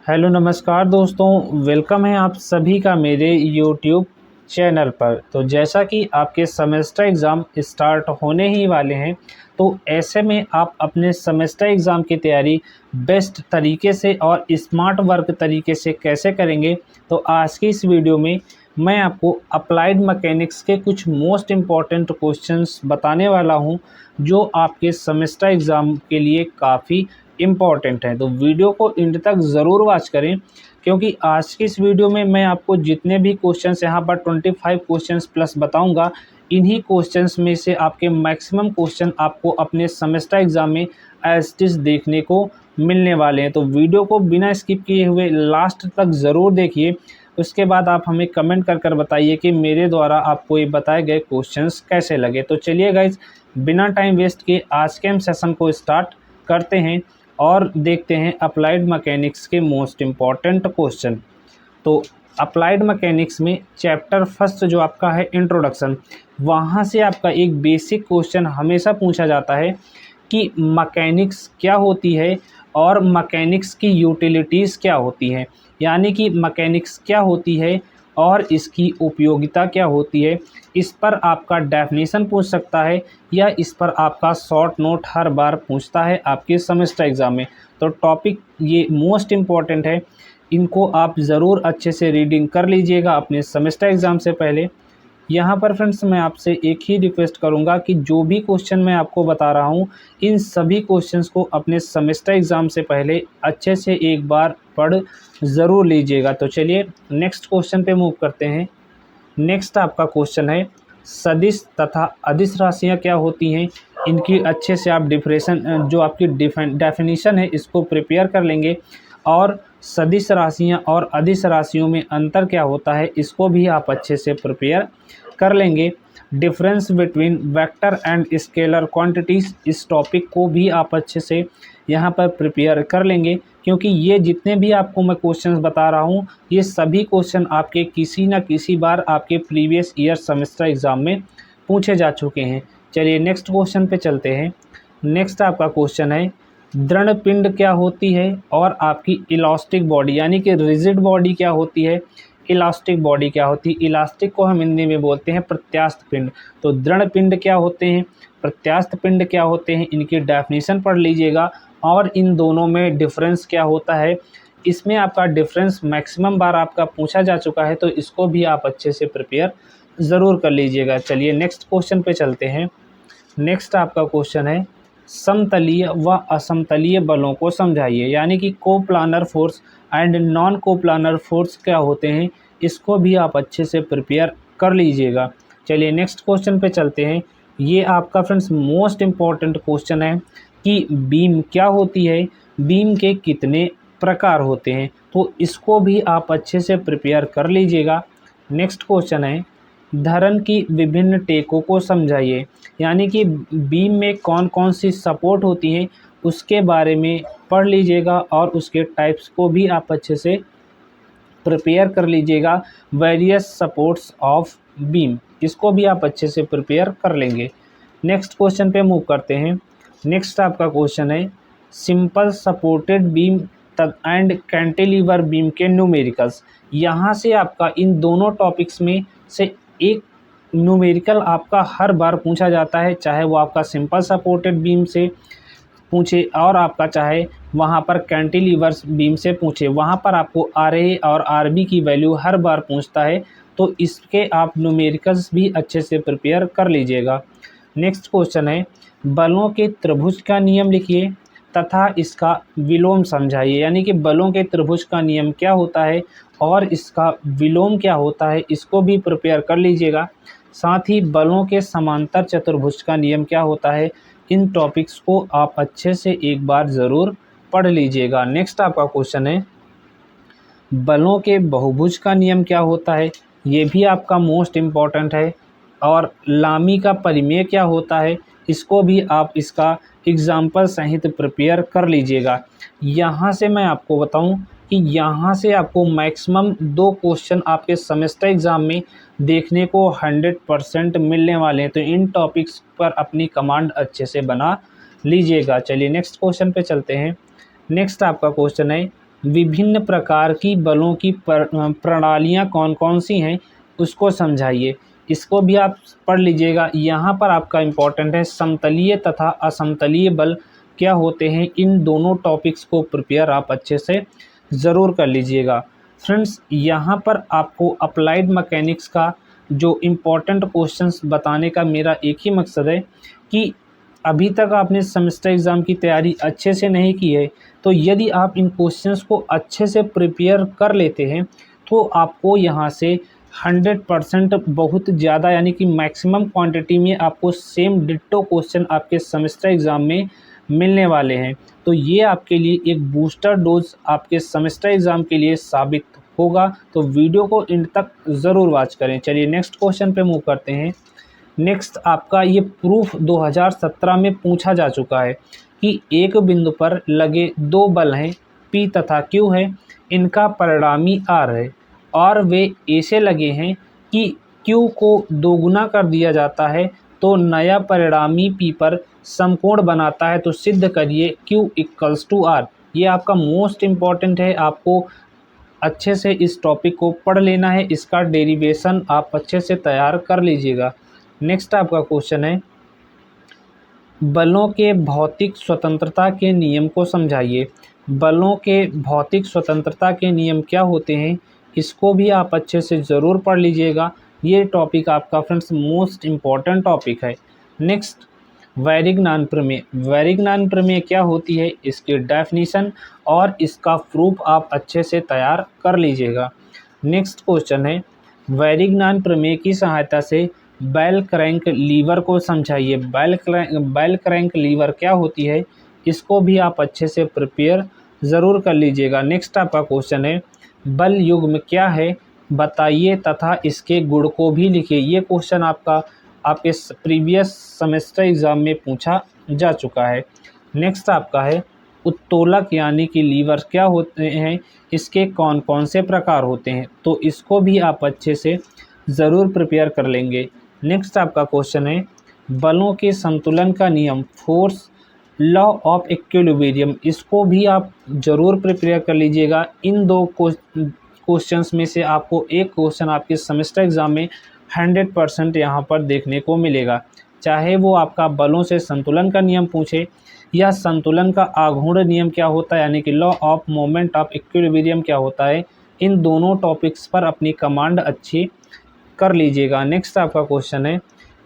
Hello नमस्कार दोस्तों, welcome है आप सभी का मेरे यूट्यूब चैनल पर। तो जैसा कि आपके सेमेस्टर एग्ज़ाम स्टार्ट होने ही वाले हैं, तो ऐसे में आप अपने सेमेस्टर एग्ज़ाम की तैयारी बेस्ट तरीके से और स्मार्ट वर्क तरीके से कैसे करेंगे, तो आज की इस वीडियो में मैं आपको अप्लाइड मैकेनिक्स के कुछ मोस्ट इम्पॉर्टेंट क्वेश्चंस बताने वाला हूं, जो आपके सेमेस्टर एग्ज़ाम के लिए काफ़ी इम्पॉर्टेंट है। तो वीडियो को एंड तक ज़रूर वॉच करें, क्योंकि आज की इस वीडियो में मैं आपको जितने भी क्वेश्चंस यहाँ पर 25 क्वेश्चंस प्लस बताऊंगा, इन्हीं क्वेश्चंस में से आपके मैक्सिमम क्वेश्चन आपको अपने सेमेस्टर एग्ज़ाम में एज इट इज़ देखने को मिलने वाले हैं। तो वीडियो को बिना स्किप किए हुए लास्ट तक ज़रूर देखिए। उसके बाद आप हमें कमेंट कर कर बताइए कि मेरे द्वारा आपको ये बताए गए क्वेश्चंस कैसे लगे। तो चलिए गाइज, बिना टाइम वेस्ट किए आज के हम सेशन को स्टार्ट करते हैं और देखते हैं अप्लाइड मैकेनिक्स के मोस्ट इम्पॉर्टेंट क्वेश्चन। तो अप्लाइड मैकेनिक्स में चैप्टर फर्स्ट जो आपका है इंट्रोडक्शन, वहाँ से आपका एक बेसिक क्वेश्चन हमेशा पूछा जाता है कि मैकेनिक्स क्या होती है और मैकेनिक्स की यूटिलिटीज़ क्या होती हैं। यानी कि मैकेनिक्स क्या होती है और इसकी उपयोगिता क्या होती है। इस पर आपका डेफिनेशन पूछ सकता है या इस पर आपका शॉर्ट नोट हर बार पूछता है आपके सेमेस्टर एग्ज़ाम में। तो टॉपिक ये मोस्ट इम्पॉर्टेंट है, इनको आप ज़रूर अच्छे से रीडिंग कर लीजिएगा अपने सेमेस्टर एग्ज़ाम से पहले। यहाँ पर फ्रेंड्स मैं आपसे एक ही रिक्वेस्ट करूँगा कि जो भी क्वेश्चन मैं आपको बता रहा हूँ, इन सभी क्वेश्चंस को अपने सेमेस्टर एग्ज़ाम से पहले अच्छे से एक बार पढ़ ज़रूर लीजिएगा। तो चलिए नेक्स्ट क्वेश्चन पे मूव करते हैं। नेक्स्ट आपका क्वेश्चन है सदिश तथा अदिश राशियाँ क्या होती हैं। इनकी अच्छे से आप डिफरेंशन जो आपकी डेफिनेशन है इसको प्रिपेयर कर लेंगे, और सदिश राशियाँ और अदिश राशियों में अंतर क्या होता है इसको भी आप अच्छे से प्रिपेयर कर लेंगे। Difference between vector and scalar quantities, इस टॉपिक को भी आप अच्छे से यहाँ पर प्रिपेयर कर लेंगे, क्योंकि ये जितने भी आपको मैं क्वेश्चंस बता रहा हूँ, ये सभी क्वेश्चन आपके किसी न किसी बार आपके प्रीवियस ईयर सेमेस्टर एग्ज़ाम में पूछे जा चुके हैं। चलिए नेक्स्ट क्वेश्चन पे चलते हैं। नेक्स्ट आपका क्वेश्चन है दृढ़ पिंड क्या होती है और आपकी इलास्टिक बॉडी यानी कि रिजिड बॉडी क्या होती है, इलास्टिक बॉडी क्या होती है। इलास्टिक को हम हिंदी में बोलते हैं प्रत्यास्थ पिंड। तो दृढ़ पिंड क्या होते हैं, प्रत्यास्थ पिंड क्या होते हैं, इनकी डेफिनेशन पढ़ लीजिएगा और इन दोनों में डिफरेंस क्या होता है। इसमें आपका डिफरेंस मैक्सिमम बार आपका पूछा जा चुका है, तो इसको भी आप अच्छे से प्रिपेयर ज़रूर कर लीजिएगा। चलिए नेक्स्ट क्वेश्चन पे चलते हैं। नेक्स्ट आपका क्वेश्चन है समतलीय व असमतलीय बलों को समझाइए। यानी कि coplanar force and non coplanar force क्या होते हैं, इसको भी आप अच्छे से प्रिपेयर कर लीजिएगा। चलिए नेक्स्ट क्वेश्चन पे चलते हैं। ये आपका फ्रेंड्स मोस्ट इम्पॉर्टेंट क्वेश्चन है कि बीम क्या होती है, बीम के कितने प्रकार होते हैं, तो इसको भी आप अच्छे से प्रिपेयर कर लीजिएगा। नेक्स्ट क्वेश्चन है धरन की विभिन्न टेकों को समझाइए। यानी कि बीम में कौन कौन सी सपोर्ट होती हैं उसके बारे में पढ़ लीजिएगा और उसके टाइप्स को भी आप अच्छे से प्रिपेयर कर लीजिएगा। वेरियस सपोर्ट्स ऑफ बीम, इसको भी आप अच्छे से प्रिपेयर कर लेंगे। नेक्स्ट क्वेश्चन पे मूव करते हैं। नेक्स्ट आपका क्वेश्चन है simple supported beam and cantilever beam के न्यूमेरिकल्स। यहाँ से आपका इन दोनों टॉपिक्स में से एक न्यूमेरिकल आपका हर बार पूछा जाता है, चाहे वो आपका सिंपल सपोर्टेड बीम से पूछे और आपका चाहे वहाँ पर कैंटिलीवर्स बीम से पूछे, वहाँ पर आपको RA और RB की वैल्यू हर बार पूछता है। तो इसके आप न्यूमेरिकल्स भी अच्छे से प्रिपेयर कर लीजिएगा। नेक्स्ट क्वेश्चन है बलों के त्रिभुज का नियम लिखिए तथा इसका विलोम समझाइए। यानी कि बलों के त्रिभुज का नियम क्या होता है और इसका विलोम क्या होता है, इसको भी प्रिपेयर कर लीजिएगा। साथ ही बलों के समांतर चतुर्भुज का नियम क्या होता है, इन टॉपिक्स को आप अच्छे से एक बार ज़रूर पढ़ लीजिएगा। नेक्स्ट आपका क्वेश्चन है बलों के बहुभुज का नियम क्या होता है, ये भी आपका मोस्ट इम्पॉर्टेंट है। और लामी का परिमेय क्या होता है, इसको भी आप इसका एग्जाम्पल सहित प्रिपेयर कर लीजिएगा। यहाँ से मैं आपको बताऊं कि यहाँ से आपको मैक्सिमम 2 क्वेश्चन आपके सेमेस्टर एग्ज़ाम में देखने को 100% मिलने वाले हैं। तो इन टॉपिक्स पर अपनी कमांड अच्छे से बना लीजिएगा। चलिए नेक्स्ट क्वेश्चन पे चलते हैं। नेक्स्ट आपका क्वेश्चन है विभिन्न प्रकार की बलों की प्रणालियाँ कौन कौन सी हैं उसको समझाइए। इसको भी आप पढ़ लीजिएगा। यहाँ पर आपका इम्पोर्टेंट है समतलीय तथा असमतलीय बल क्या होते हैं। इन दोनों टॉपिक्स को प्रिपेयर आप अच्छे से ज़रूर कर लीजिएगा। फ्रेंड्स, यहाँ पर आपको अप्लाइड मैकेनिक्स का जो इम्पोर्टेंट क्वेश्चंस बताने का मेरा एक ही मकसद है कि अभी तक आपने सेमेस्टर एग्ज़ाम की तैयारी अच्छे से नहीं की है, तो यदि आप इन क्वेश्चंस को अच्छे से प्रिपेयर कर लेते हैं तो आपको यहाँ से 100% बहुत ज़्यादा यानी कि मैक्सिमम क्वांटिटी में आपको सेम डिट्टो क्वेश्चन आपके सेमेस्टर एग्ज़ाम में मिलने वाले हैं। तो ये आपके लिए एक बूस्टर डोज आपके सेमेस्टर एग्ज़ाम के लिए साबित होगा। तो वीडियो को एंड तक ज़रूर वॉच करें। चलिए नेक्स्ट क्वेश्चन पे मूव करते हैं। नेक्स्ट आपका ये प्रूफ 2017 में पूछा जा चुका है कि एक बिंदु पर लगे दो बल हैं P तथा Q है, इनका परिणामी R है और वे ऐसे लगे हैं कि Q को दोगुना कर दिया जाता है तो नया परिणामी P पर समकोण बनाता है। तो सिद्ध करिए Q = R। ये आपका मोस्ट इम्पॉर्टेंट है, आपको अच्छे से इस टॉपिक को पढ़ लेना है। इसका डेरिवेशन आप अच्छे से तैयार कर लीजिएगा। नेक्स्ट आपका क्वेश्चन है बलों के भौतिक स्वतंत्रता के नियम को समझाइए। बलों के भौतिक स्वतंत्रता के नियम क्या होते हैं, इसको भी आप अच्छे से ज़रूर पढ़ लीजिएगा। ये टॉपिक आपका फ्रेंड्स मोस्ट इम्पॉर्टेंट टॉपिक है। नेक्स्ट वैरिग्नान प्रमेय। वैरिग्नान प्रमेय क्या होती है, इसकी डेफिनीशन और इसका प्रूफ आप अच्छे से तैयार कर लीजिएगा। नेक्स्ट क्वेश्चन है वैरिग्नान प्रमेय की सहायता से बेल क्रैंक लीवर को समझाइए। बेल क्रैंक लीवर क्या होती है, इसको भी आप अच्छे से प्रिपेयर ज़रूर कर लीजिएगा। नेक्स्ट आपका क्वेश्चन है बल युग्म क्या है बताइए तथा इसके गुण को भी लिखिए। ये क्वेश्चन आपके प्रीवियस सेमेस्टर एग्ज़ाम में पूछा जा चुका है। नेक्स्ट आपका है उत्तोलक यानी कि लीवर क्या होते हैं, इसके कौन कौन से प्रकार होते हैं, तो इसको भी आप अच्छे से ज़रूर प्रिपेयर कर लेंगे। नेक्स्ट आपका क्वेश्चन है बलों के संतुलन का नियम, फोर्स लॉ ऑफ इक्विलिब्रियम, इसको भी आप ज़रूर प्रिपेयर कर लीजिएगा। इन दो क्वेश्चंस में से आपको एक क्वेश्चन आपके सेमेस्टर एग्ज़ाम में 100% यहाँ पर देखने को मिलेगा। चाहे वो आपका बलों से संतुलन का नियम पूछे या संतुलन का आघूर्ण नियम क्या होता है यानी कि law of moment of equilibrium क्या होता है, इन दोनों टॉपिक्स पर अपनी कमांड अच्छी कर लीजिएगा। नेक्स्ट आपका क्वेश्चन है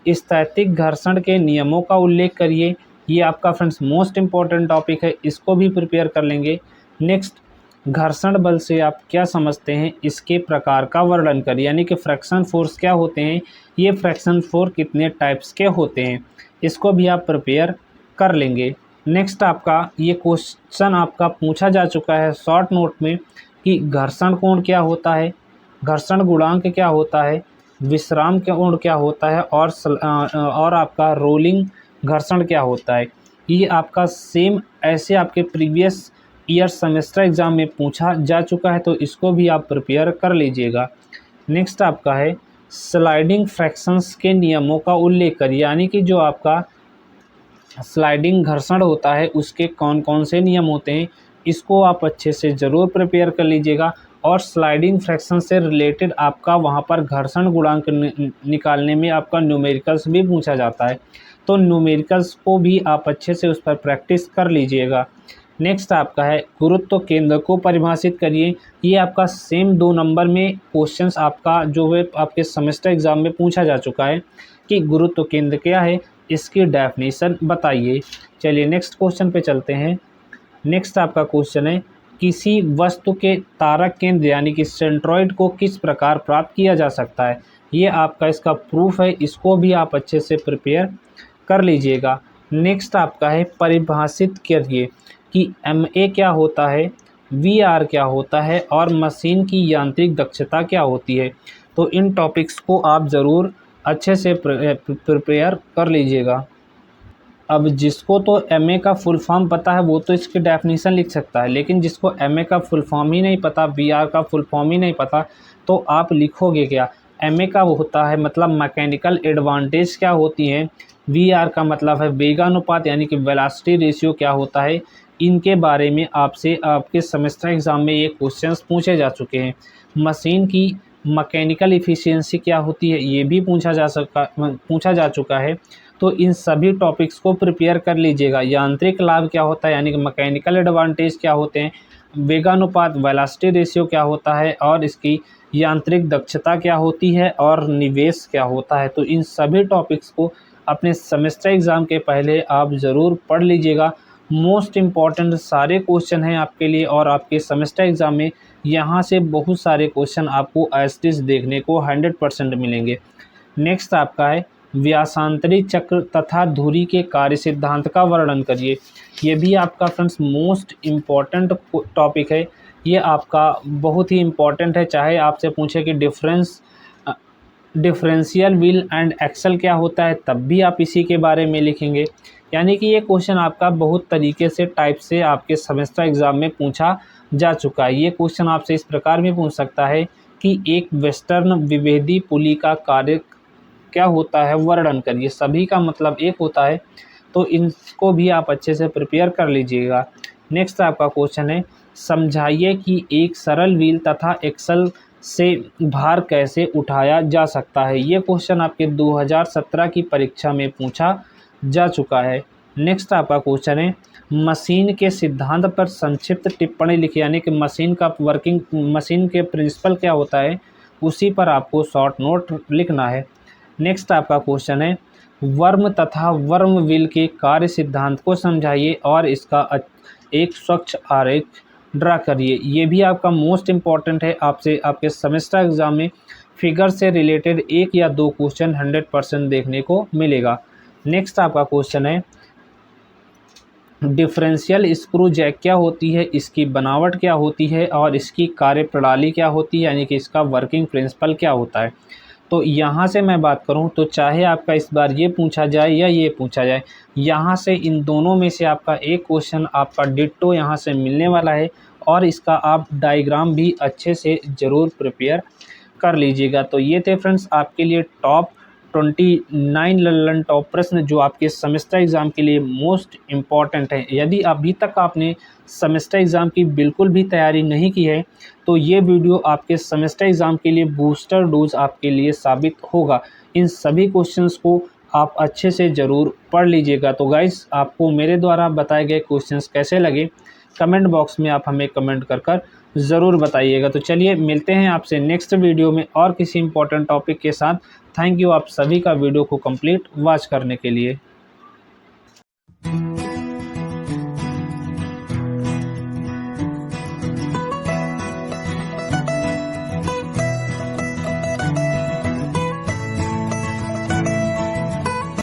स्थैतिक घर्षण के नियमों का उल्लेख करिए। ये आपका फ्रेंड्स मोस्ट इम्पॉर्टेंट टॉपिक है, इसको भी प्रिपेयर कर लेंगे। नेक्स्ट घर्षण बल से आप क्या समझते हैं, इसके प्रकार का वर्णन करिए यानी कि फ्रैक्शन फोर्स क्या होते हैं, ये फ्रैक्शन फोर्स कितने टाइप्स के होते हैं, इसको भी आप प्रिपेयर कर लेंगे। नेक्स्ट आपका ये क्वेश्चन आपका पूछा जा चुका है शॉर्ट नोट में कि घर्षण कोण क्या होता है, घर्षण गुणांक क्या होता है, विश्राम कोण क्या होता है और आपका रोलिंग घर्षण क्या होता है। ये आपका सेम ऐसे आपके प्रीवियस ईयर सेमेस्टर एग्ज़ाम में पूछा जा चुका है, तो इसको भी आप प्रिपेयर कर लीजिएगा। नेक्स्ट आपका है स्लाइडिंग फ्रैक्शंस के नियमों का उल्लेख करिए यानी कि जो आपका स्लाइडिंग घर्षण होता है उसके कौन कौन से नियम होते हैं, इसको आप अच्छे से ज़रूर प्रिपेयर कर लीजिएगा। और स्लाइडिंग फ्रैक्शन से रिलेटेड आपका वहाँ पर घर्षण गुणांक निकालने में आपका न्यूमेरिकल्स भी पूछा जाता है, तो न्यूमेरिकल्स को भी आप अच्छे से उस पर प्रैक्टिस कर लीजिएगा। नेक्स्ट आपका है गुरुत्व केंद्र को परिभाषित करिए। ये आपका सेम 2 नंबर में क्वेश्चंस आपका जो है आपके सेमेस्टर एग्ज़ाम में पूछा जा चुका है कि गुरुत्व केंद्र क्या है, इसकी डेफिनेशन बताइए। चलिए नेक्स्ट क्वेश्चन पे चलते हैं। नेक्स्ट आपका क्वेश्चन है किसी वस्तु के तारक केंद्र यानी कि सेंट्रॉइड को किस प्रकार प्राप्त किया जा सकता है, ये आपका इसका प्रूफ है, इसको भी आप अच्छे से प्रिपेयर कर लीजिएगा। नेक्स्ट आपका है परिभाषित करिए कि MA क्या होता है, VR क्या होता है और मशीन की यांत्रिक दक्षता क्या होती है। तो इन टॉपिक्स को आप ज़रूर अच्छे से प्रिपेयर कर लीजिएगा। अब जिसको तो MA का फुल फॉर्म पता है वो तो इसकी डेफिनेशन लिख सकता है, लेकिन जिसको MA का फुल फॉर्म ही नहीं पता, VR का फुल फॉर्म ही नहीं पता, तो आप लिखोगे क्या। MA का वो होता है मतलब मैकेनिकल एडवांटेज क्या होती है, VR का मतलब है वेगानुपात यानी कि वेलोसिटी रेशियो क्या होता है, इनके बारे में आपसे आपके सेमेस्टर एग्ज़ाम में ये क्वेश्चंस पूछे जा चुके हैं। मशीन की मैकेनिकल एफिशिएंसी क्या होती है, ये भी पूछा जा चुका है। तो इन सभी टॉपिक्स को प्रिपेयर कर लीजिएगा। यांत्रिक लाभ क्या होता है, यानी कि मैकेनिकल एडवांटेज क्या होते हैं, वेगानुपात वेलोसिटी रेशियो क्या होता है, और इसकी यांत्रिक दक्षता क्या होती है, और निवेश क्या होता है। तो इन सभी टॉपिक्स को अपने सेमेस्टर एग्ज़ाम के पहले आप ज़रूर पढ़ लीजिएगा। मोस्ट इम्पॉर्टेंट सारे क्वेश्चन हैं आपके लिए, और आपके सेमेस्टर एग्ज़ाम में यहाँ से बहुत सारे क्वेश्चन आपको एज इट इज़ देखने को 100% मिलेंगे। नेक्स्ट आपका है व्यासांतरी चक्र तथा धुरी के कार्य सिद्धांत का वर्णन करिए। ये भी आपका फ्रेंड्स मोस्ट इम्पॉर्टेंट टॉपिक है। ये आपका बहुत ही इम्पॉर्टेंट है, चाहे आपसे पूछे कि डिफरेंशियल व्हील एंड एक्सल क्या होता है, तब भी आप इसी के बारे में लिखेंगे। यानी कि ये क्वेश्चन आपका बहुत तरीके से टाइप से आपके सेमेस्टर एग्ज़ाम में पूछा जा चुका है। ये क्वेश्चन आपसे इस प्रकार भी पूछ सकता है कि एक वेस्टर्न विभेदी पुली का कार्य क्या होता है, वर्णन करिए। सभी का मतलब एक होता है, तो इनको भी आप अच्छे से प्रिपेयर कर लीजिएगा। नेक्स्ट आपका क्वेश्चन है समझाइए कि एक सरल व्हील तथा एक्सल से भार कैसे उठाया जा सकता है। ये क्वेश्चन आपके 2017 की परीक्षा में पूछा जा चुका है। नेक्स्ट आपका क्वेश्चन है मशीन के सिद्धांत पर संक्षिप्त टिप्पणी लिखिए, यानी कि मशीन के प्रिंसिपल क्या होता है, उसी पर आपको शॉर्ट नोट लिखना है। नेक्स्ट आपका क्वेश्चन है वर्म तथा वर्म व्हील के कार्य सिद्धांत को समझाइए और इसका एक स्वच्छ आरेख ड्रा करिए। ये भी आपका मोस्ट इम्पॉर्टेंट है। आपसे आपके सेमेस्टर एग्जाम में फिगर से रिलेटेड 1 या 2 क्वेश्चन 100% देखने को मिलेगा। नेक्स्ट आपका क्वेश्चन है डिफरेंशियल स्क्रू जैक क्या होती है, इसकी बनावट क्या होती है और इसकी कार्यप्रणाली क्या होती है, यानी कि इसका वर्किंग प्रिंसिपल क्या होता है। तो यहाँ से मैं बात करूँ तो चाहे आपका इस बार ये पूछा जाए या ये पूछा जाए, यहाँ से इन दोनों में से आपका एक क्वेश्चन आपका डिट्टो यहाँ से मिलने वाला है, और इसका आप डायग्राम भी अच्छे से ज़रूर प्रिपेयर कर लीजिएगा। तो ये थे फ्रेंड्स आपके लिए टॉप 29 लर्न टॉप प्रश्न जो आपके सेमेस्टर एग्ज़ाम के लिए मोस्ट इम्पॉर्टेंट है। यदि अभी तक आपने सेमेस्टर एग्ज़ाम की बिल्कुल भी तैयारी नहीं की है, तो ये वीडियो आपके सेमेस्टर एग्ज़ाम के लिए बूस्टर डोज आपके लिए साबित होगा। इन सभी क्वेश्चंस को आप अच्छे से ज़रूर पढ़ लीजिएगा। तो गाइस, आपको मेरे द्वारा बताए गए क्वेश्चंस कैसे लगे, कमेंट बॉक्स में आप हमें कमेंट कर ज़रूर बताइएगा। तो चलिए मिलते हैं आपसे नेक्स्ट वीडियो में और किसी इंपॉर्टेंट टॉपिक के साथ। थैंक यू आप सभी का वीडियो को कंप्लीट वॉच करने के लिए।